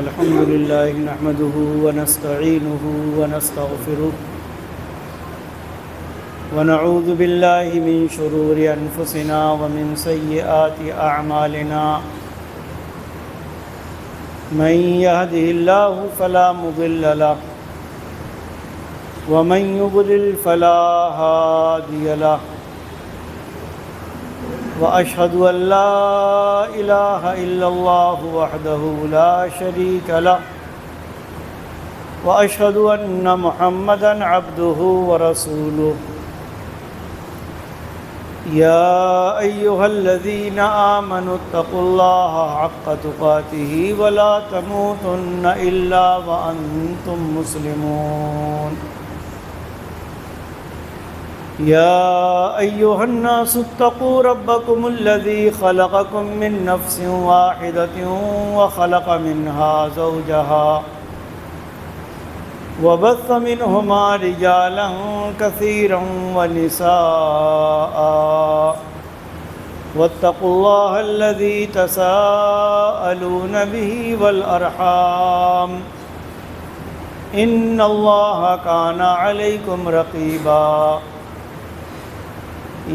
الحمد لله نحمده ونستعينه ونستغفره ونعوذ بالله من شرور أنفسنا ومن سيئات أعمالنا من يهده الله فلا مضل له ومن يضلل فلا هادي له وأشهد أن لا إله إلا الله وحده لا شريك له وأشهد أن محمدًا عبده ورسوله يا أيها الذين آمنوا اتقوا الله حق تقاته ولا تموتن إلا وأنتم مسلمون يا أيها الناس اتقوا ربكم الذي خلقكم من نفس واحدة وخلق منها زوجها وبث منهما رجالا كثيرا ونساء واتقوا الله الذي تساءلون به والأرحام إن الله كان عليكم رقيبا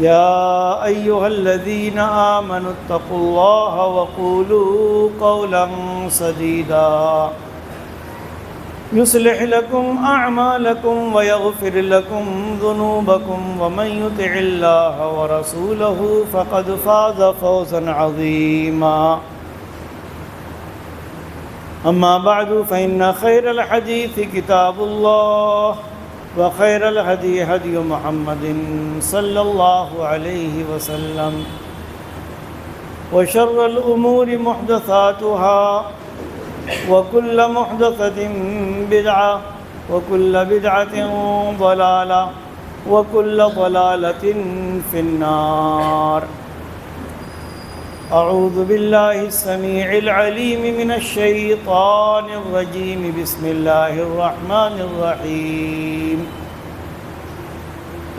يا أيها الذين آمنوا اتقوا الله وقولوا قولا سديدا يصلح لكم أعمالكم ويغفر لكم ذنوبكم ومن يطع الله ورسوله فقد فاز فوزا عظيما أما بعد فإن خير الحديث كتاب الله وخير الهدي هدي محمد صلى الله عليه وسلم وشر الأمور محدثاتها وكل محدثة بدعة وكل بدعة ضلالة وكل ضلالة في النار أعوذ بالله السميع العليم من الشيطان الرجيم بسم الله الرحمن الرحيم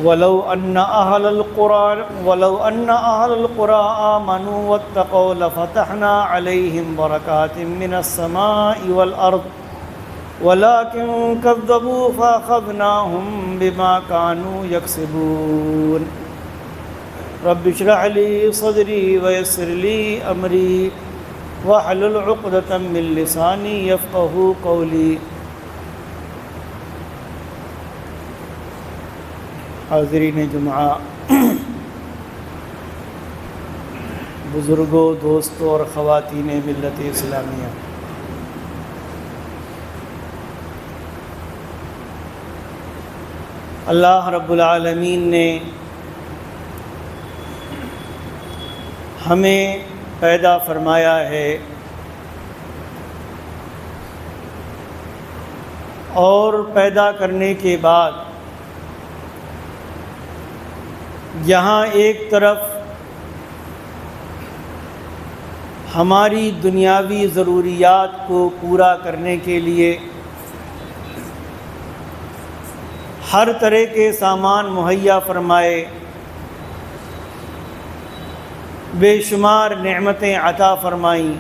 ولو أن أهل القرى آمنوا واتقوا لفتحنا عليهم بركات من السماء والأرض ولكن كذبوا فأخذناهم بما كانوا يكسبون رب اشرح لي صدري ويسر لي أمري واحلل عقدة من لساني يفقهوا قولي حاضرین جمعہ، بزرگوں، دوستوں اور خواتین ملت اسلامیہ، اللہ رب العالمین نے ہمیں پیدا فرمایا ہے اور پیدا کرنے کے بعد جہاں ایک طرف ہماری دنیاوی ضروریات کو پورا کرنے کے لیے ہر طرح کے سامان مہیا فرمائے، بے شمار نعمتیں عطا فرمائیں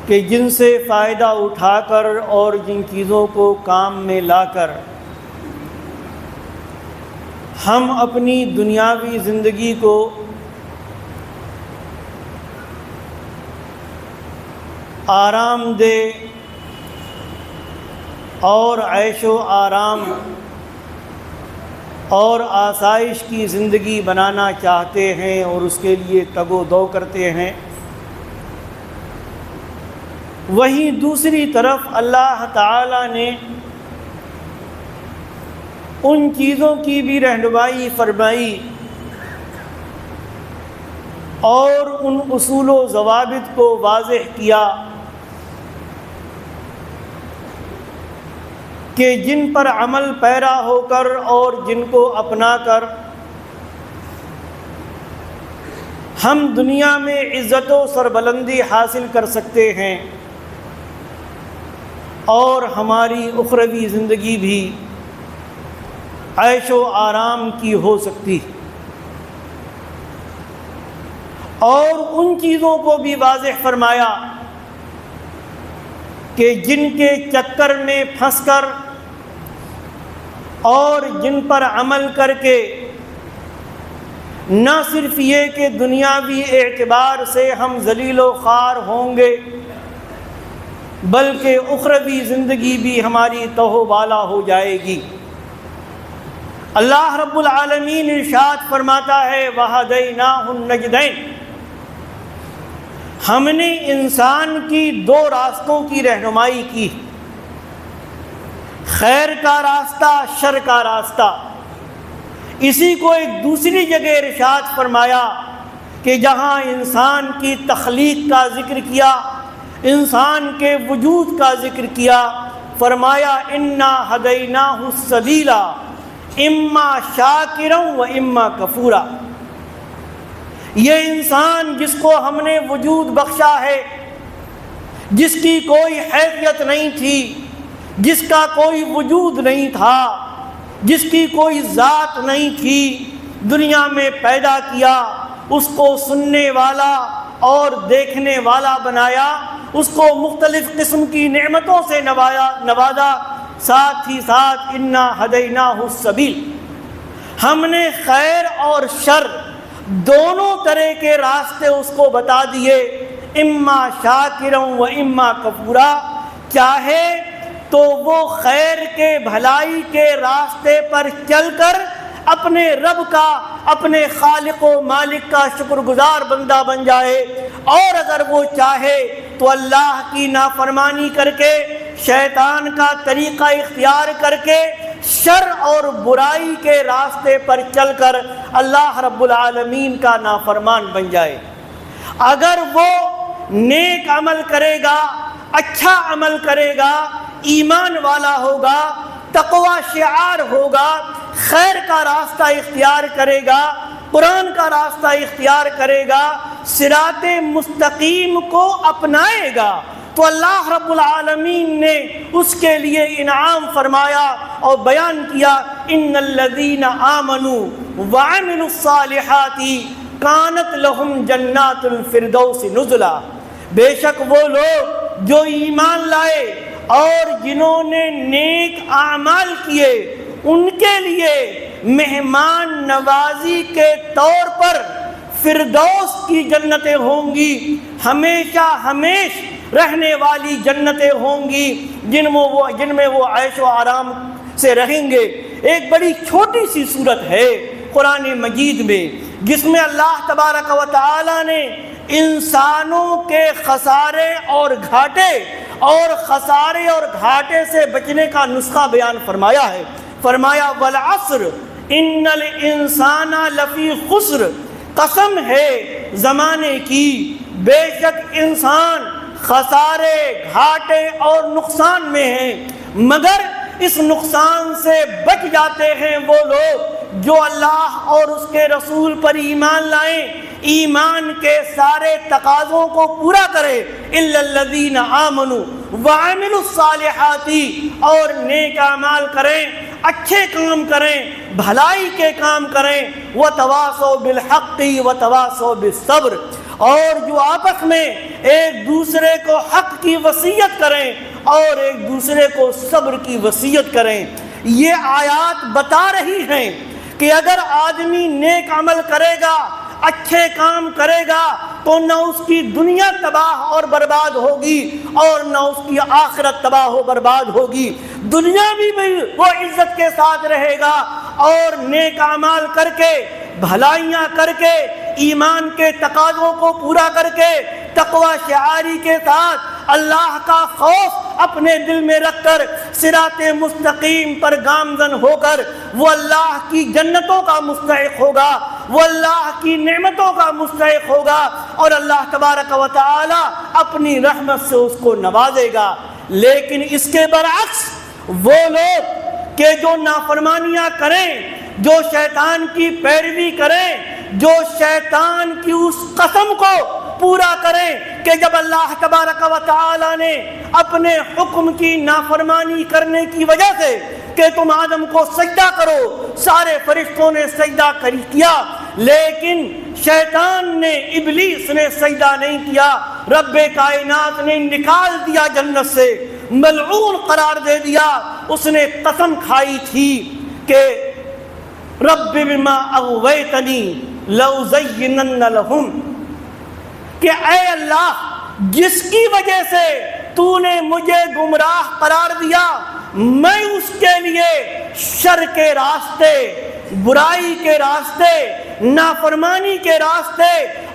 کہ جن سے فائدہ اٹھا کر اور جن چیزوں کو کام میں لا کر ہم اپنی دنیاوی زندگی کو آرام دہ اور عیش و آرام اور آسائش کی زندگی بنانا چاہتے ہیں اور اس کے لیے تگ و دو کرتے ہیں، وہیں دوسری طرف اللہ تعالی نے ان چیزوں کی بھی رہنمائی فرمائی اور ان اصول و ضوابط کو واضح کیا کہ جن پر عمل پیرا ہو کر اور جن کو اپنا کر ہم دنیا میں عزت و سربلندی حاصل کر سکتے ہیں اور ہماری اخروی زندگی بھی عیش و آرام کی ہو سکتی، اور ان چیزوں کو بھی واضح فرمایا کہ جن کے چکر میں پھنس کر اور جن پر عمل کر کے نہ صرف یہ کہ دنیاوی اعتبار سے ہم ذلیل و خوار ہوں گے بلکہ اخروی زندگی بھی ہماری توہ بالا ہو جائے گی۔ اللہ رب العالمین ارشاد فرماتا ہے وَهَدَيْنَاهُ النَّجْدَيْنِ، ہم نے انسان کی دو راستوں کی رہنمائی کی، خیر کا راستہ، شر کا راستہ۔ اسی کو ایک دوسری جگہ ارشاد فرمایا کہ جہاں انسان کی تخلیق کا ذکر کیا، انسان کے وجود کا ذکر کیا، فرمایا اِنَّا هَدَيْنَاهُ السَّبِيلَ اِمَّا شَاكِرًا وَإِمَّا كَفُورًا۔ یہ انسان جس کو ہم نے وجود بخشا ہے، جس کی کوئی حیثیت نہیں تھی، جس کا کوئی وجود نہیں تھا، جس کی کوئی ذات نہیں تھی، دنیا میں پیدا کیا، اس کو سننے والا اور دیکھنے والا بنایا، اس کو مختلف قسم کی نعمتوں سے نوازا، ساتھ ہی ساتھ اِنَّا هَدَيْنَاهُ السَّبِيلَ، ہم نے خیر اور شر دونوں طرح کے راستے اس کو بتا دیے، اما شاکرا و اما کفورا، چاہے تو وہ خیر کے بھلائی کے راستے پر چل کر اپنے رب کا، اپنے خالق و مالک کا شکر گزار بندہ بن جائے، اور اگر وہ چاہے تو اللہ کی نافرمانی کر کے، شیطان کا طریقہ اختیار کر کے، شر اور برائی کے راستے پر چل کر اللہ رب العالمین کا نافرمان بن جائے۔ اگر وہ نیک عمل کرے گا، اچھا عمل کرے گا، ایمان والا ہوگا، تقوی شعار ہوگا، خیر کا راستہ اختیار کرے گا، قرآن کا راستہ اختیار کرے گا، صراط مستقیم کو اپنائے گا، تو اللہ رب العالمین نے اس کے لیے انعام فرمایا اور بیان کیا ان الذین آمنوا وعملوا الصالحات کانت لہم جنات الفردوس نزلا، بے شک وہ لوگ جو ایمان لائے اور جنہوں نے نیک اعمال کیے، ان کے لیے مہمان نوازی کے طور پر فردوس کی جنتیں ہوں گی، ہمیشہ ہمیش رہنے والی جنتیں ہوں گی، جن میں وہ عیش و آرام سے رہیں گے۔ ایک بڑی چھوٹی سی صورت ہے قرآن مجید میں جس میں اللہ تبارک و تعالی نے انسانوں کے خسارے اور گھاٹے اور خسارے اور گھاٹے سے بچنے کا نسخہ بیان فرمایا ہے۔ فرمایا والعصر ان الانسان لفی خسر، قسم ہے زمانے کی، بے شک انسان خسارے، گھاٹے اور نقصان میں ہیں، مگر اس نقصان سے بچ جاتے ہیں وہ لوگ جو اللہ اور اس کے رسول پر ایمان لائیں، ایمان کے سارے تقاضوں کو پورا کرے، الا الذین آمنوا وعملوا الصالحات، اور نیک اعمال کریں، اچھے کام کریں، بھلائی کے کام کریں، وتواصوا بالحق وتواصوا بالصبر، اور جو آپس میں ایک دوسرے کو حق کی وصیت کریں اور ایک دوسرے کو صبر کی وصیت کریں۔ یہ آیات بتا رہی ہیں کہ اگر آدمی نیک عمل کرے گا، اچھے کام کرے گا، تو نہ اس کی دنیا تباہ اور برباد ہوگی اور نہ اس کی آخرت تباہ و برباد ہوگی، دنیا بھی وہ عزت کے ساتھ رہے گا، اور نیک اعمال کر کے، بھلائیاں کر کے، ایمان کے تقاضوں کو پورا کر کے، تقوی شعاری کے ساتھ اللہ کا خوف اپنے دل میں رکھ کر صراط مستقیم پر گامزن ہو کر وہ اللہ کی جنتوں کا مستحق ہوگا، وہ اللہ کی نعمتوں کا مستحق ہوگا، اور اللہ تبارک و تعالی اپنی رحمت سے اس کو نوازے گا۔ لیکن اس کے برعکس وہ لوگ کہ جو نافرمانیاں کریں، جو شیطان کی پیروی کریں، جو شیطان کی اس قسم کو پورا کریں کہ جب اللہ تبارک و تعالی نے اپنے حکم کی نافرمانی کرنے کی وجہ سے کہ تم آدم کو سجدہ کرو، سارے فرشتوں نے سجدہ کیا، لیکن شیطان نے، ابلیس نے سجدہ نہیں کیا، رب کائنات نے نکال دیا جنت سے، ملعون قرار دے دیا۔ اس نے قسم کھائی تھی کہ رب بما اغویتنی لأزینن لہم، کہ اے اللہ جس کی وجہ سے تو نے مجھے گمراہ قرار دیا، میں اس کے لیے شر کے راستے، برائی کے راستے، نافرمانی کے راستے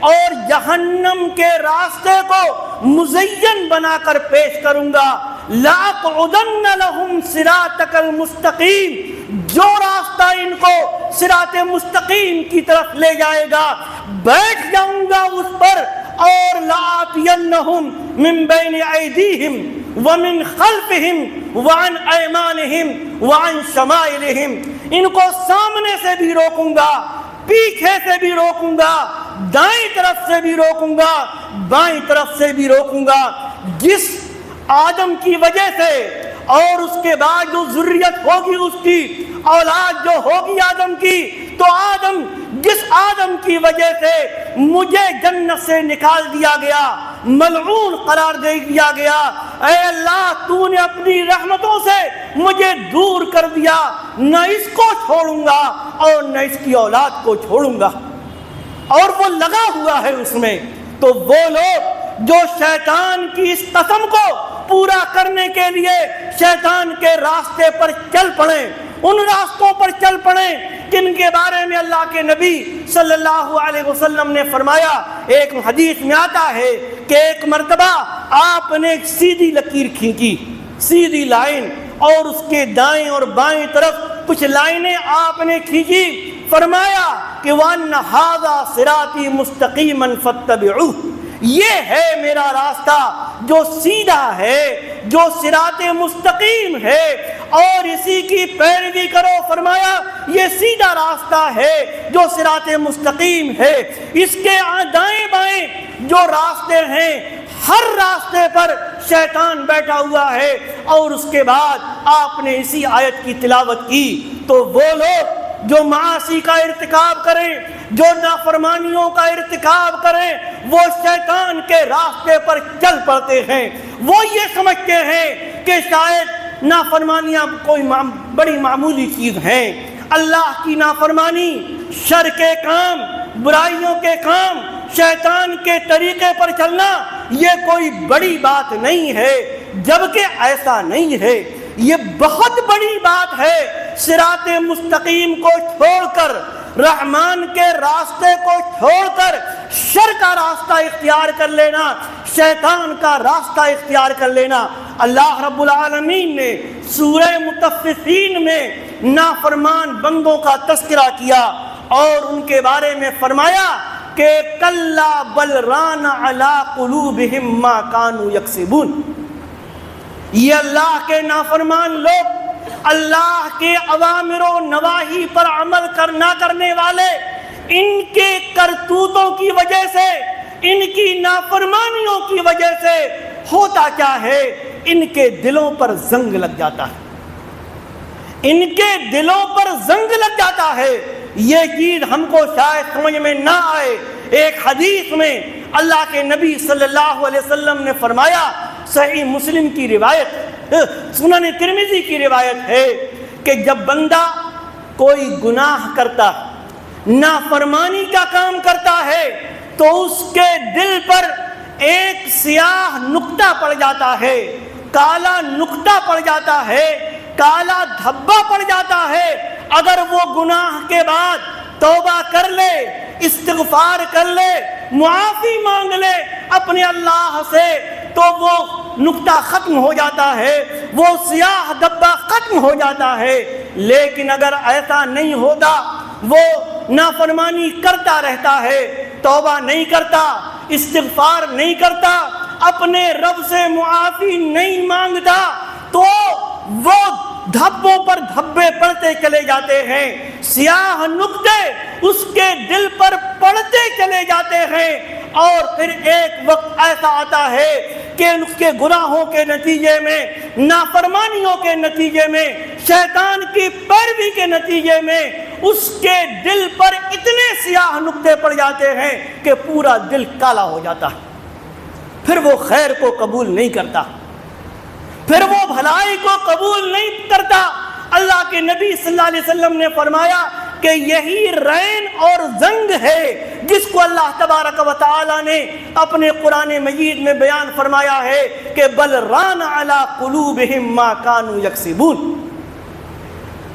اور جہنم کے راستے کو مزین بنا کر پیش کروں گا۔ لَأَقْعُدَنَّ لَهُمْ صِرَاطَكَ الْمُسْتَقِيمَ، جو راستہ ان کو صراط مستقیم کی طرف لے جائے گا بیٹھ جاؤں گا اس پر، اور لَآتِيَنَّهُمْ مِنْ بَيْنِ أَيْدِيهِمْ وَمِنْ خَلْفِهِمْ وَعَنْ أَيْمَانِهِمْ وَعَنْ شَمَائِلِهِمْ، ان کو سامنے سے بھی روکوں گا، پیچھے سے بھی روکوں گا، دائیں طرف سے بھی روکوں گا، بائیں طرف سے بھی روکوں گا۔ جس آدم کی وجہ سے اور اس کے بعد جو ذریت ہوگی، اس کی اولاد جو ہوگی آدم کی، تو آدم، جس آدم کی وجہ سے مجھے جنت سے نکال دیا گیا، ملعون قرار دے دیا گیا، اے اللہ تو نے اپنی رحمتوں سے مجھے دور کر دیا، نہ اس کو چھوڑوں گا اور نہ اس کی اولاد کو چھوڑوں گا۔ اور وہ لگا ہوا ہے اس میں۔ تو وہ لوگ جو شیطان کی اس قسم کو پورا کرنے کے لیے شیطان کے راستے پر چل پڑیں، ان راستوں پر چل پڑیں جن کے بارے میں اللہ کے نبی صلی اللہ علیہ وسلم نے فرمایا۔ ایک حدیث میں آتا ہے کہ ایک مرتبہ آپ نے ایک سیدھی لکیر کھینچی، سیدھی لائن، اور اس کے دائیں اور بائیں طرف کچھ لائنیں آپ نے کھینچی، فرمایا کہ وَأَنَّ هَذَا صِرَاطِي مُسْتَقِيمًا فَاتَّبِعُوهُ، یہ ہے میرا راستہ جو سیدھا ہے، جو صراط مستقیم ہے، اور اسی کی پیروی کرو۔ فرمایا یہ سیدھا راستہ ہے جو صراط مستقیم ہے، اس کے دائیں بائیں جو راستے ہیں، ہر راستے پر شیطان بیٹھا ہوا ہے۔ اور اس کے بعد آپ نے اسی آیت کی تلاوت کی۔ تو وہ لوگ جو معاصی کا ارتکاب کریں، جو نافرمانیوں کا ارتکاب کریں، وہ شیطان کے راستے پر چل پڑتے ہیں۔ وہ یہ سمجھتے ہیں کہ شاید نافرمانیاں کوئی بڑی معمولی چیز ہیں، اللہ کی نافرمانی، شر کے کام، برائیوں کے کام، شیطان کے طریقے پر چلنا یہ کوئی بڑی بات نہیں ہے، جبکہ ایسا نہیں ہے، یہ بہت بڑی بات ہے۔ صراط مستقیم کو چھوڑ کر، رحمان کے راستے کو چھوڑ کر شر کا راستہ اختیار کر لینا، شیطان کا راستہ اختیار کر لینا۔ اللہ رب العالمین نے سورہ مطففین میں نافرمان بندوں کا تذکرہ کیا اور ان کے بارے میں فرمایا کہ کلا بل ران علی قلوبہم ما کانوا یکسبون، یہ اللہ کے نافرمان لوگ، اللہ کے اوامر و نواہی پر عمل نہ کرنے والے، ان کے کرتوتوں کی وجہ سے، ان کی نافرمانیوں کی وجہ سے ہوتا کیا ہے، ان کے دلوں پر زنگ لگ جاتا ہے، ان کے دلوں پر زنگ لگ جاتا ہے۔ یہ چیز ہم کو شاید سمجھ میں نہ آئے۔ ایک حدیث میں اللہ کے نبی صلی اللہ علیہ وسلم نے فرمایا، صحیح مسلم کی روایت، سنن ترمذی کی روایت ہے کہ جب بندہ کوئی گناہ کرتا، نافرمانی کا کام کرتا ہے، تو اس کے دل پر ایک سیاہ نقطہ پڑ جاتا ہے، کالا نقطہ پڑ جاتا ہے، کالا دھبا پڑ جاتا ہے۔ اگر وہ گناہ کے بعد توبہ کر لے، استغفار کر لے، معافی مانگ لے اپنے اللہ سے، تو وہ نقطہ ختم ہو جاتا ہے، وہ سیاہ دھبا ختم ہو جاتا ہے۔ لیکن اگر ایسا نہیں ہوتا، وہ نافرمانی کرتا رہتا ہے، توبہ نہیں کرتا، استغفار نہیں کرتا، اپنے رب سے معافی نہیں مانگتا، تو وہ دھبوں پر دھبے پڑتے چلے جاتے ہیں، سیاہ نقطے اس کے دل پر پڑتے چلے جاتے ہیں، اور پھر ایک وقت ایسا آتا ہے کہ اس کے گناہوں کے نتیجے میں، نافرمانیوں کے نتیجے میں، شیطان کی پیروی کے نتیجے میں اس کے دل پر اتنے سیاہ نقطے پڑ جاتے ہیں کہ پورا دل کالا ہو جاتا ہے، پھر وہ خیر کو قبول نہیں کرتا، پھر وہ بھلائی کو قبول نہیں کرتا۔ اللہ کے نبی صلی اللہ علیہ وسلم نے فرمایا کہ یہی رین اور زنگ ہے جس کو اللہ تبارک و تعالی نے اپنے قرآن مجید میں بیان فرمایا ہے کہ بل ران علی قلوبہم ما کانوا یکسبون۔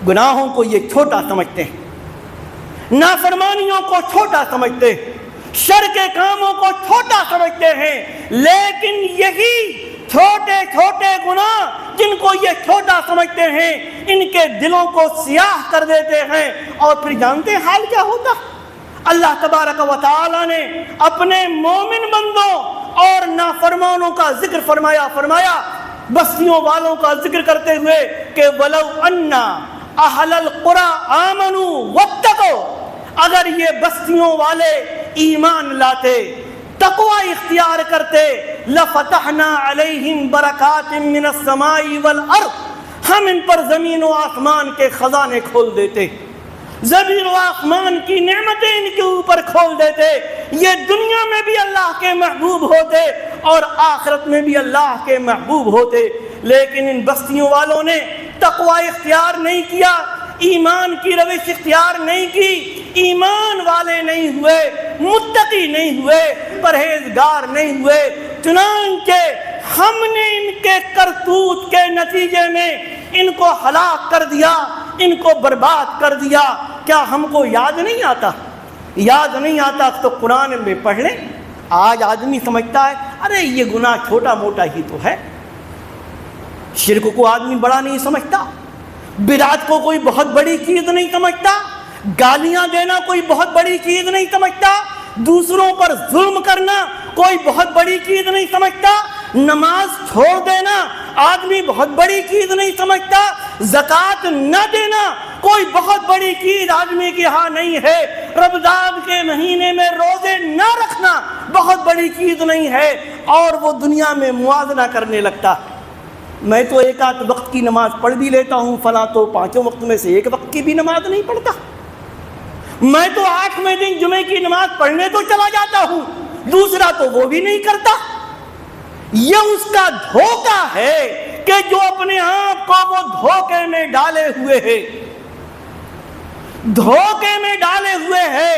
گناہوں کو یہ چھوٹا سمجھتے ہیں، نافرمانیوں کو چھوٹا سمجھتے ہیں، شر کے کاموں کو چھوٹا سمجھتے ہیں، لیکن یہی چھوٹے چھوٹے گناہ جن کو یہ چھوٹا سمجھتے ہیں ان کے دلوں کو سیاہ کر دیتے ہیں، اور پھر جانتے ہیں حال کیا ہوتا؟ اللہ تبارک و تعالی نے اپنے مومن بندوں اور نافرمانوں کا ذکر فرمایا بستیوں والوں کا ذکر کرتے ہوئے کہ وَلَوْ أَنَّ أَهْلَ الْقُرَىٰ آمَنُوا وَاتَّقَوْا، اگر یہ بستیوں والے ایمان لاتے، تقوی اختیار کرتے، لفتحنا علیہم برکات من السماء والارض، ہم ان پر زمین و آسمان کے خزانے کھول دیتے، زمین و آسمان کی نعمتیں ان کے اوپر کھول دیتے، یہ دنیا میں بھی اللہ کے محبوب ہوتے اور آخرت میں بھی اللہ کے محبوب ہوتے۔ لیکن ان بستیوں والوں نے تقوی اختیار نہیں کیا، ایمان کی روش اختیار نہیں کی، ایمان والے نہیں ہوئے، متقی نہیں ہوئے، پرہیزگار نہیں ہوئے، چنانچہ ہم نے ان کے کرتوت کے نتیجے میں ان کو ہلاک کر دیا، ان کو برباد کر دیا۔ کیا ہم کو یاد نہیں آتا؟ یاد نہیں آتا تو قرآن میں پڑھ لیں۔ آج آدمی سمجھتا ہے ارے یہ گناہ چھوٹا موٹا ہی تو ہے، شرک کو آدمی بڑا نہیں سمجھتا، بدعت کو کوئی بہت بڑی چیز نہیں سمجھتا، گالیاں دینا کوئی بہت بڑی چیز نہیں سمجھتا، دوسروں پر ظلم کرنا کوئی بہت بڑی چیز نہیں سمجھتا، نماز چھوڑ دینا آدمی بہت بڑی چیز نہیں سمجھتا، زکوٰۃ نہ دینا کوئی بہت بڑی چیز آدمی کے ہاں نہیں ہے، رمضان کے مہینے میں روزے نہ رکھنا بہت بڑی چیز نہیں ہے، اور وہ دنیا میں موازنہ کرنے لگتا، میں تو ایک آدھ وقت کی نماز پڑھ بھی لیتا ہوں، فلاں تو 5 وقت میں سے 1 وقت کی بھی نماز نہیں پڑھتا، میں تو 8ویں دن جمعے کی نماز پڑھنے تو چلا جاتا ہوں، دوسرا تو وہ بھی نہیں کرتا۔ یہ اس کا دھوکہ ہے کہ جو اپنے آپ کو وہ دھوکے میں ڈالے ہوئے ہے، دھوکے میں ڈالے ہوئے ہے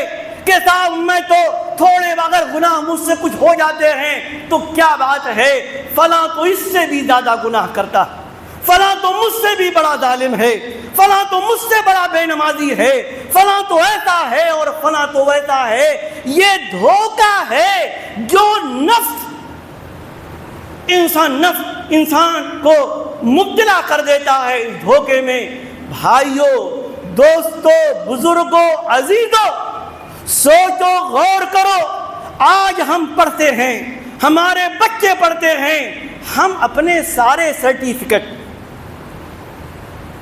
کہ صاحب میں تو تھوڑے اگر گناہ مجھ سے کچھ ہو جاتے ہیں تو کیا بات ہے، فلاں تو اس سے بھی زیادہ گناہ کرتا، فلاں تو مجھ سے بھی بڑا ظالم ہے، فلاں تو مجھ سے بڑا بے نمازی ہے، فلاں تو ایسا ہے اور فلاں تو ویسا ہے۔ یہ دھوکہ ہے جو نفس انسان کو مبتلا کر دیتا ہے اس دھوکے میں۔ بھائیو، دوستو، بزرگو، عزیزو، سوچو، غور کرو، آج ہم پڑھتے ہیں، ہمارے بچے پڑھتے ہیں، ہم اپنے سارے سرٹیفکیٹ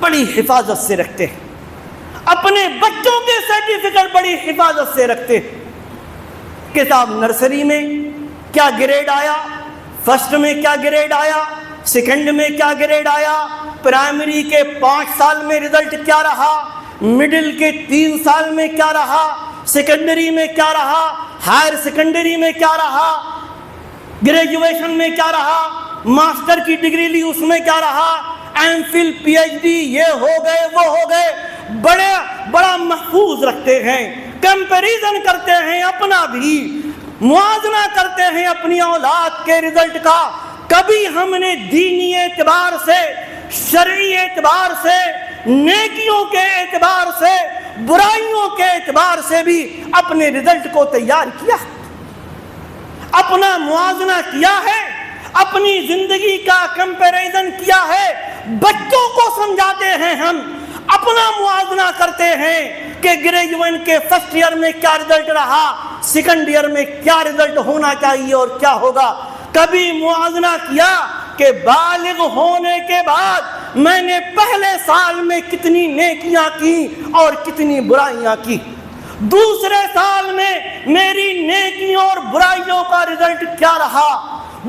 بڑی حفاظت سے رکھتے ہیں، اپنے بچوں کے سرٹیفکیٹ بڑی حفاظت سے رکھتے ہیں۔ کتاب نرسری میں کیا گریڈ آیا، فرسٹ میں کیا گریڈ آیا، سیکنڈ میں کیا گریڈ آیا، پرائمری کے 5 سال میں رزلٹ کیا رہا، مڈل کے 3 سال میں کیا رہا، سیکنڈری میں کیا رہا، ہائر سیکنڈری میں کیا رہا، گریجویشن میں کیا رہا، ماسٹر کی ڈگری لی اس میں کیا رہا، M Phil P H D یہ ہو گئے وہ ہو گئے، بڑا محفوظ رکھتے ہیں، کمپیریزن کرتے ہیں، اپنا بھی موازنہ کرتے ہیں اپنی اولاد کے رزلٹ کا۔ کبھی ہم نے دینی اعتبار سے، شرعی اعتبار سے، نیکیوں کے اعتبار سے، برائیوں کے اعتبار سے بھی اپنے رزلٹ کو تیار کیا، اپنا موازنہ کیا ہے، اپنی زندگی کا کمپیریزن کیا ہے، بچوں کو سمجھاتے ہیں، ہم اپنا موازنہ کرتے ہیں کہ گریجویشن کے فرسٹ ایئر میں کیا رزلٹ رہا، سیکنڈ ایئر میں کیا رزلٹ ہونا چاہیے اور کیا ہوگا۔ کبھی موازنہ کیا کہ بالغ ہونے کے بعد میں نے پہلے سال میں کتنی نیکیاں کی اور کتنی برائیاں کی، دوسرے سال میں میری نیکیوں اور برائیوں کا رزلٹ کیا رہا،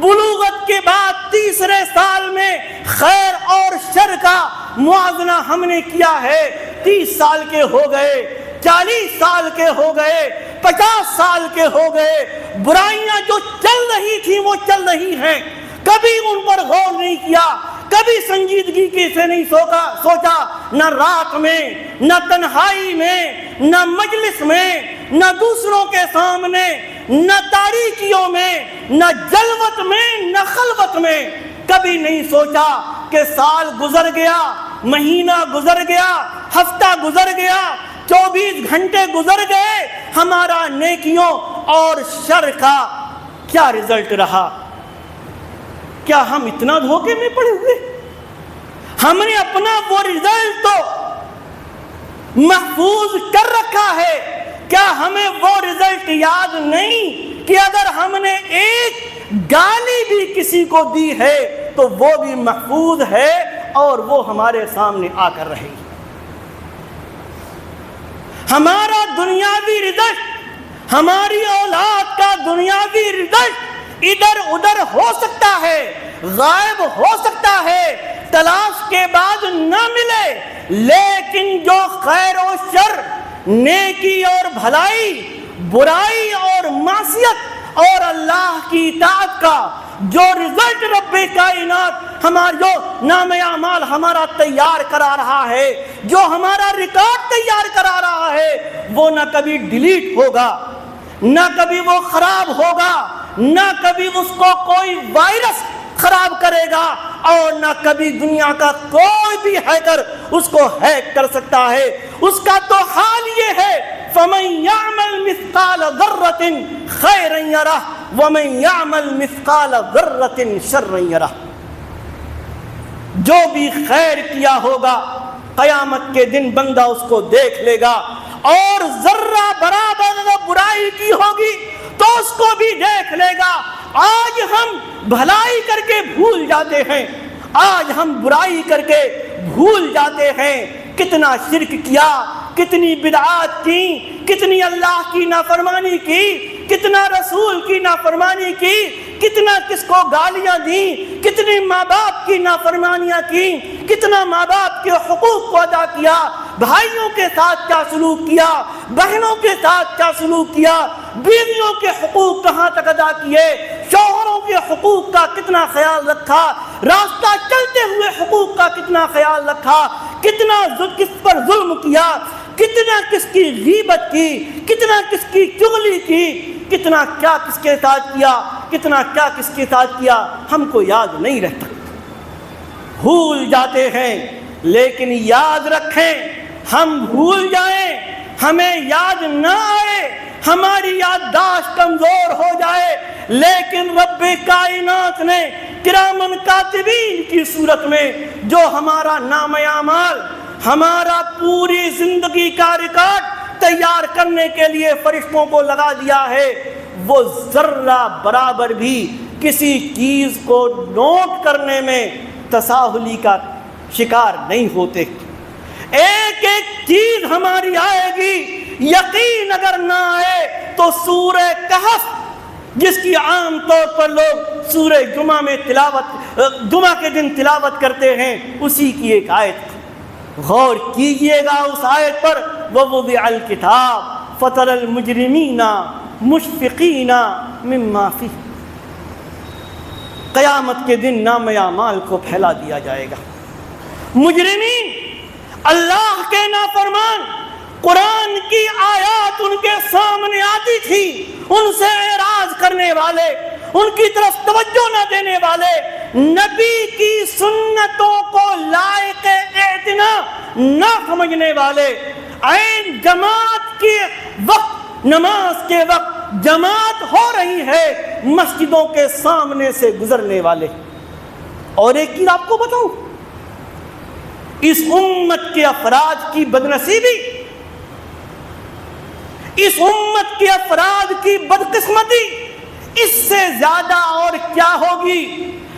بلوغت کے بعد تیسرے سال میں خیر اور شر کا موازنہ ہم نے کیا ہے. 30 سال کے ہو گئے, 40 سال کے ہو گئے, 50 سال کے ہو گئے, برائیاں جو چل رہی تھیں وہ چل رہی ہیں, کبھی ان پر غور نہیں کیا, کبھی سنجیدگی کے سے نہیں سوچا, نہ رات میں, نہ تنہائی میں, نہ مجلس میں, نہ دوسروں کے سامنے, نہ تاریکیوں میں, نہ جلوت میں, نہ خلوت میں. کبھی نہیں سوچا کہ سال گزر گیا, مہینہ گزر گیا, ہفتہ گزر گیا, 24 گھنٹے گزر گئے, ہمارا نیکیوں اور شر کا کیا رزلٹ رہا. کیا ہم اتنا دھوکے میں پڑے ہوئے؟ ہم نے اپنا وہ رزلٹ تو محفوظ کر رکھا ہے. کیا ہمیں وہ رزلٹ یاد نہیں کہ اگر ہم نے ایک گالی بھی کسی کو دی ہے تو وہ بھی محفوظ ہے اور وہ ہمارے سامنے آ کر رہے گی. ہمارا دنیاوی رزلٹ, ہماری اولاد کا دنیاوی رزلٹ ادھر ادھر ہو سکتا ہے, غائب ہو سکتا ہے, تلاش کے بعد نہ ملے, لیکن جو خیر و شر, نیکی اور بھلائی, برائی اور معصیت اور اللہ کی اطاعت کا جو رزلٹ رب کائنات ہمارا جو نام اعمال ہمارا تیار کرا رہا ہے, جو ہمارا ریکارڈ تیار کرا رہا ہے, وہ نہ کبھی ڈیلیٹ ہوگا, نہ کبھی وہ خراب ہوگا, نہ کبھی اس کو کوئی وائرس خراب کرے گا, اور نہ کبھی دنیا کا کوئی بھی ہیکر اس کو ہیک کر سکتا ہے. اس کا تو حال یہ ہے, فَمَن يَعْمَلْ مِثْقَالَ ذَرَّةٍ خَيْرًا يَرَهُ وَمَن يَعْمَلْ مِثْقَالَ ذَرَّةٍ شَرًّا يَرَهُ. جو بھی خیر کیا ہوگا قیامت کے دن بندہ اس کو دیکھ لے گا, اور ذرہ برابر برائی کی ہوگی تو اس کو بھی دیکھ لے گا. آج ہم بھلائی کر کے بھول جاتے ہیں, آج ہم برائی کر کے بھول جاتے ہیں. کتنا شرک کیا, کتنی بدعات کی, کتنی اللہ کی نافرمانی کی, کتنا رسول کی نافرمانی کی, کتنا کس کو گالیاں دیں, کتنی ماں باپ کی نافرمانیاں کی, کتنا ماں باپ کے حقوق کو ادا کیا, بھائیوں کے ساتھ کیا سلوک کیا, بہنوں کے ساتھ کیا سلوک کیا, بیویوں کے حقوق کہاں تک ادا کیے, شوہروں کے حقوق کا کتنا خیال رکھا, راستہ چلتے ہوئے حقوق کا کتنا خیال رکھا, کتنا کس پر ظلم کیا, کتنا کس کی غیبت کی, کتنا کس کی چغلی کی, کتنا کیا کس کے ساتھ کیا, کتنا کیا کس کے ساتھ کیا, ہم کو یاد نہیں رہتا, بھول جاتے ہیں. لیکن یاد رکھیں, ہم بھول جائیں, ہمیں یاد نہ آئے, ہماری یادداشت کمزور ہو جائے, لیکن رب کائنات نے کرامن کاتبین کی صورت میں جو ہمارا نام اعمال, ہمارا پوری زندگی کا ریکارڈ تیار کرنے کے لیے فرشتوں کو لگا دیا ہے, وہ ذرہ برابر بھی کسی چیز کو نوٹ کرنے میں تساہلی کا شکار نہیں ہوتے. ایک ایک چیز ہماری آئے گی, یقین اگر نہ آئے تو سورہ کہف جس کی عام طور پر لوگ سورہ جمعہ میں جمعہ کے دن تلاوت کرتے ہیں, اسی کی ایک آیت غور کیجئے گا. اس آیت پر وَوُضِعَ الْكِتَابُ فَتَرَى الْمُجْرِمِينَ مُشْفِقِينَ مِمَّا فِيهِ. قیامت کے دن نام اعمال کو پھیلا دیا جائے گا. مجرمین, اللہ کے نافرمان, قرآن کی آیات ان کے سامنے آتی تھی, ان سے اعراض کرنے والے, ان کی طرف توجہ نہ دینے والے, نبی کی سنتوں کو لائق اعتناء نہ سمجھنے والے, عین جماعت کے وقت, نماز کے وقت جماعت ہو رہی ہے, مسجدوں کے سامنے سے گزرنے والے. اور ایک چیز آپ کو بتاؤں, اس امت کے افراد کی بدنصیبی, اس امت کے افراد کی بدقسمتی اس سے زیادہ اور کیا ہوگی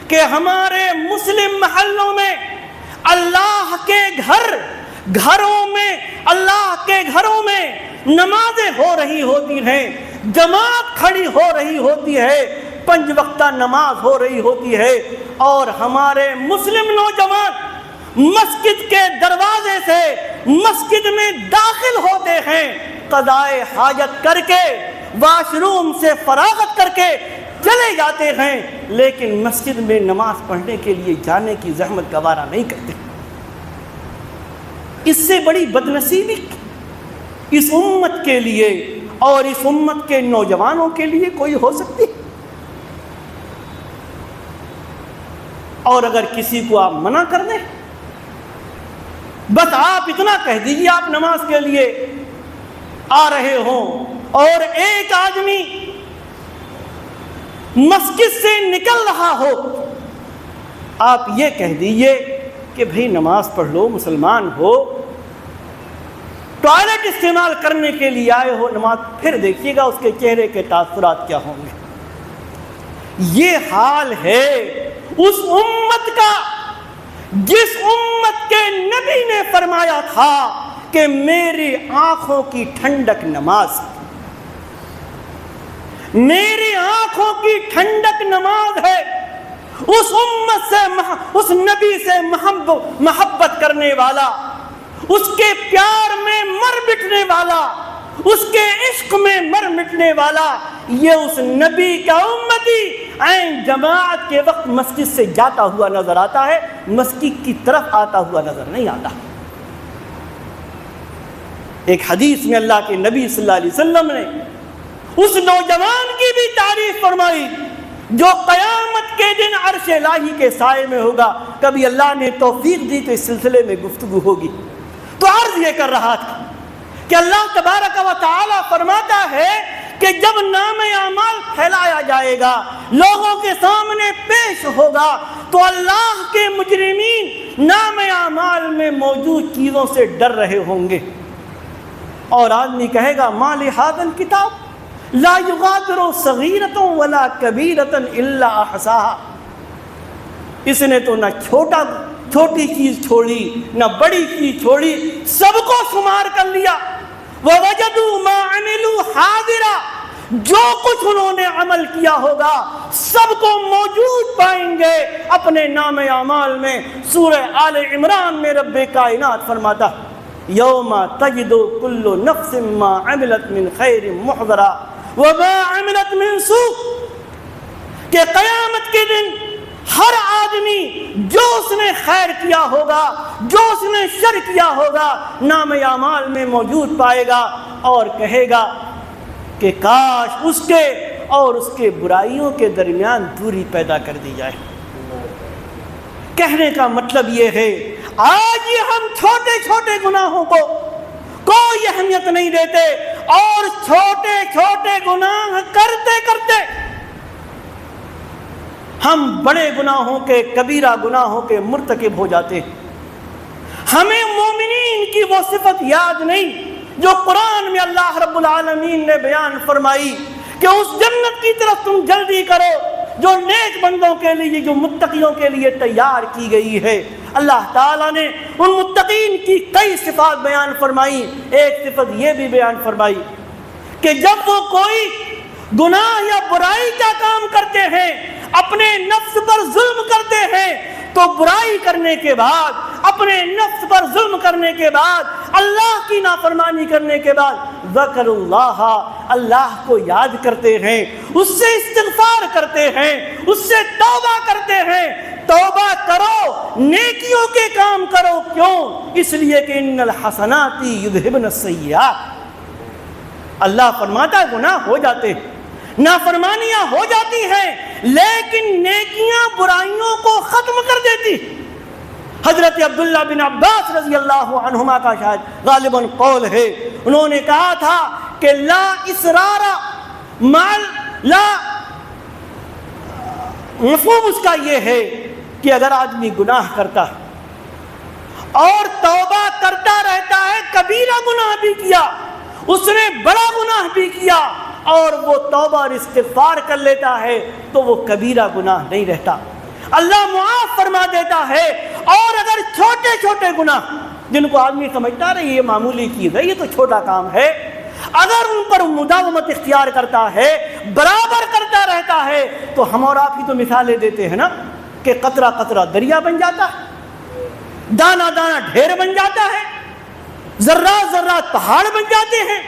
کہ ہمارے مسلم محلوں میں اللہ کے گھروں میں اللہ کے گھروں میں نمازیں ہو رہی ہوتی ہیں, جماعت کھڑی ہو رہی ہوتی ہے, 5 وقتہ نماز ہو رہی ہوتی ہے اور ہمارے مسلم نوجوان مسجد کے دروازے سے مسجد میں داخل ہوتے ہیں، قضائے حاجت کر کے واش روم سے فراغت کر کے چلے جاتے ہیں، لیکن مسجد میں نماز پڑھنے کے لیے جانے کی زحمت گوارا نہیں کرتے۔ اس سے بڑی بدنصیبی اس امت کے لیے اور اس امت کے نوجوانوں کے لیے کوئی ہو سکتی؟ اور اگر کسی کو آپ منع کر دیں، بس آپ اتنا کہہ دیجیے آپ نماز کے لیے آ رہے ہوں، اور ایک آدمی مسجد سے نکل رہا ہو، آپ یہ کہہ دیجیے کہ بھئی نماز پڑھ لو، مسلمان ہو، ٹوائلٹ استعمال کرنے کے لیے آئے ہو نماز، پھر دیکھیے گا اس کے چہرے کے تاثرات کیا ہوں گے۔ یہ حال ہے اس امت کا جس امت کے نبی نے فرمایا تھا کہ میری آنکھوں کی ٹھنڈک نماز، میری آنکھوں کی ٹھنڈک نماز ہے۔ اس امت سے اس نبی سے محبت کرنے والا، اس کے پیار میں مر مٹنے والا، اس کے عشق میں مر مٹنے والا، یہ اس نبی کا امتی عین جماعت کے وقت مسجد سے جاتا ہوا نظر آتا ہے، مسجد کی طرف آتا ہوا نظر نہیں آتا۔ ایک حدیث میں اللہ کے نبی صلی اللہ علیہ وسلم نے اس نوجوان کی بھی تعریف فرمائی جو قیامت کے دن عرش الہی کے سائے میں ہوگا۔ کبھی اللہ نے توفیق دی تو اس سلسلے میں گفتگو ہوگی۔ تو عرض یہ کر رہا تھا کہ اللہ تبارک و تعالی فرماتا ہے کہ جب نام اعمال پھیلایا جائے گا، لوگوں کے سامنے پیش ہوگا، تو اللہ کے مجرمین نام اعمال میں موجود چیزوں سے ڈر رہے ہوں گے، اور آدمی کہے گا ما لہذا الکتاب لا یغادر صغیرۃ ولا کبیرۃ الا احصاها، اس نے تو نہ چھوٹی چیز چھوڑی نہ بڑی چیز چھوڑی، سب کو شمار کر لیا۔ وَوَجَدُوا مَا عَمِلُوا حَاضِرًا، جو کچھ انہوں نے عمل کیا ہوگا سب کو موجود پائیں گے اپنے نام اعمال میں۔ سورہ آل عمران میں رب کائنات فرماتا یوم تجد کل نفس ما عملت من خیر محضرا وما عملت من سوء، کہ قیامت کے دن ہر آدمی جو اس نے خیر کیا ہوگا، جو اس نے شر کیا ہوگا، نام اعمال میں موجود پائے گا، اور کہے گا کہ کاش اس کے اور اس کے برائیوں کے درمیان دوری پیدا کر دی جائے۔ کہنے کا مطلب یہ ہے آج یہ ہم چھوٹے چھوٹے گناہوں کو کوئی اہمیت نہیں دیتے، اور چھوٹے چھوٹے گناہ کرتے کرتے ہم بڑے گناہوں کے، کبیرہ گناہوں کے مرتکب ہو جاتے ہیں۔ ہمیں مومنین کی وہ صفت یاد نہیں جو قرآن میں اللہ رب العالمین نے بیان فرمائی کہ اس جنت کی طرف تم جلدی کرو جو نیک بندوں کے لیے، جو متقیوں کے لیے تیار کی گئی ہے۔ اللہ تعالیٰ نے ان متقین کی کئی صفات بیان فرمائی، ایک صفت یہ بھی بیان فرمائی کہ جب وہ کوئی گناہ یا برائی کا کام کرتے ہیں، اپنے نفس پر ظلم کرتے ہیں، تو برائی کرنے کے بعد، اپنے نفس پر ظلم کرنے کے بعد، اللہ کی نافرمانی کرنے کے بعد ذکر اللہ، اللہ کو یاد کرتے ہیں، اس سے استغفار کرتے ہیں، اس سے توبہ کرتے ہیں۔ توبہ کرو، نیکیوں کے کام کرو، کیوں؟ اس لیے کہ ان الحسنات یذہبن السیئات، اللہ فرماتا ہے گناہ ہو جاتے ہیں، نافرمانیاں ہو جاتی ہیں، لیکن نیکیاں برائیوں کو ختم کر دیتی۔ حضرت عبداللہ بن عباس رضی اللہ عنہما کا شاید غالباً قول ہے، انہوں نے کہا تھا کہ لا اسرار مال لا، مفہوم اس کا یہ ہے کہ اگر آدمی گناہ کرتا ہے اور توبہ کرتا رہتا ہے، کبیرہ گناہ بھی کیا، اس نے بڑا گناہ بھی کیا، اور وہ توبہ اور استغفار کر لیتا ہے، تو وہ کبیرہ گناہ نہیں رہتا، اللہ معاف فرما دیتا ہے۔ اور اگر چھوٹے چھوٹے گناہ جن کو آدمی سمجھتا رہے یہ معمولی چیز ہے، یہ تو چھوٹا کام ہے، اگر ان پر مداومت اختیار کرتا ہے، برابر کرتا رہتا ہے تو ہم اور آپ ہی تو مثالیں دیتے ہیں نا کہ قطرہ قطرہ دریا بن جاتا ہے، دانہ دانہ ڈھیر بن جاتا ہے، ذرات ذرات پہاڑ بن جاتے ہیں۔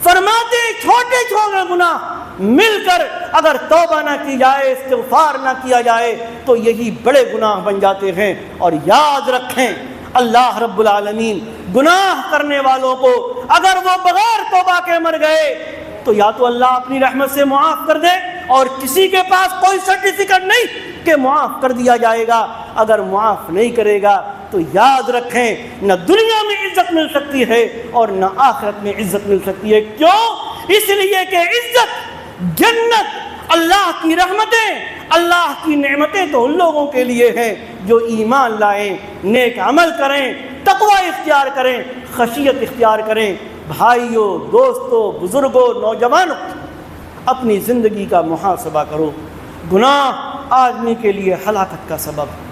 فرماتے چھوٹے چھوٹے گناہ مل کر اگر توبہ نہ کی جائے، استغفار نہ کیا جائے تو یہی بڑے گناہ بن جاتے ہیں۔ اور یاد رکھیں اللہ رب العالمین گناہ کرنے والوں کو اگر وہ بغیر توبہ کے مر گئے تو یا تو اللہ اپنی رحمت سے معاف کر دے، اور کسی کے پاس کوئی سرٹیفکیٹ نہیں کہ معاف کر دیا جائے گا۔ اگر معاف نہیں کرے گا تو یاد رکھیں نہ دنیا میں عزت مل سکتی ہے اور نہ آخرت میں عزت مل سکتی ہے۔ کیوں؟ اس لیے کہ عزت، جنت، اللہ کی رحمتیں، اللہ کی نعمتیں تو ان لوگوں کے لیے ہیں جو ایمان لائیں، نیک عمل کریں، تقوی اختیار کریں، خشیت اختیار کریں۔ بھائیوں، دوستوں، بزرگوں، نوجوانوں، اپنی زندگی کا محاسبہ کرو۔ گناہ آدمی کے لیے ہلاکت کا سبب ہے،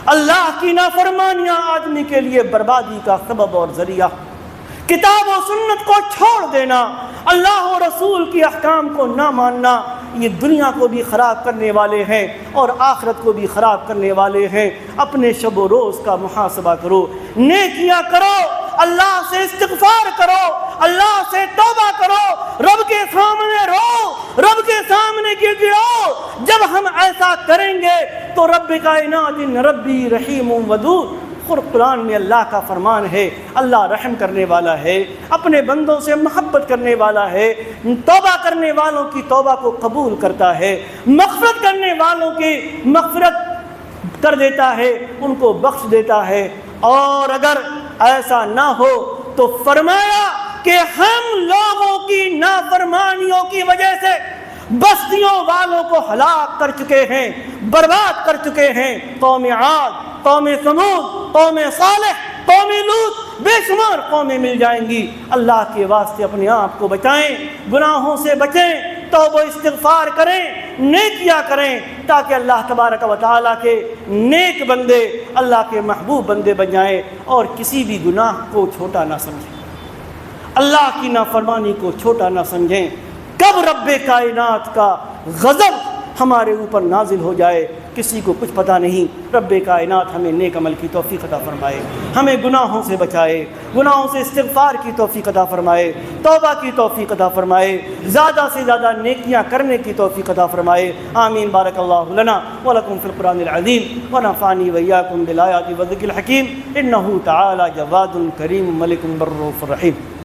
اللہ کی نافرمانیاں آدمی کے لیے بربادی کا سبب اور ذریعہ۔ کتاب و سنت کو چھوڑ دینا، اللہ و رسول کی احکام کو نہ ماننا، یہ دنیا کو بھی خراب کرنے والے ہیں اور آخرت کو بھی خراب کرنے والے ہیں۔ اپنے شب و روز کا محاسبہ کرو، نیکیاں کرو، اللہ سے استغفار کرو، اللہ سے توبہ کرو، رب کے سامنے رو، رب کے سامنے گر گڑاؤ۔ جب ہم ایسا کریں گے تو رب کائنات ان ربی رحیم ودود، قرآن میں اللہ کا فرمان ہے، اللہ رحم کرنے والا ہے، اپنے بندوں سے محبت کرنے والا ہے، توبہ کرنے والوں کی توبہ کو قبول کرتا ہے، مغفرت کرنے والوں کی مغفرت کر دیتا ہے، ان کو بخش دیتا ہے۔ اور اگر ایسا نہ ہو تو فرمایا کہ ہم لوگوں کی نافرمانیوں کی وجہ سے بستیوں والوں کو ہلاک کر چکے ہیں، برباد کر چکے ہیں۔ قوم عاد، قوم ثمود، قوم صالح، قوم لوط، بے شمار قومیں مل جائیں گی۔ اللہ کے واسطے اپنے آپ کو بچائیں، گناہوں سے بچیں، توبہ استغفار کریں، نیکیاں کریں، تاکہ اللہ تبارک و تعالیٰ کے نیک بندے، اللہ کے محبوب بندے بن جائیں اور کسی بھی گناہ کو چھوٹا نہ سمجھیں، اللہ کی نافرمانی کو چھوٹا نہ سمجھیں۔ کب رب کائنات کا غضب ہمارے اوپر نازل ہو جائے کسی کو کچھ پتہ نہیں۔ رب کائنات ہمیں نیک عمل کی توفیق عطا فرمائے، ہمیں گناہوں سے بچائے، گناہوں سے استغفار کی توفیق عطا فرمائے، توبہ کی توفیق عطا فرمائے، زیادہ سے زیادہ نیکیاں کرنے کی توفیق عطا فرمائے۔ آمین۔ بارک اللہ لنا ولکم فی القرآن العظیم ونفعنی وإیاکم بالآیات والذکر الحکیم، انہ تعالی جواد کریم ملک بر رؤوف رحیم۔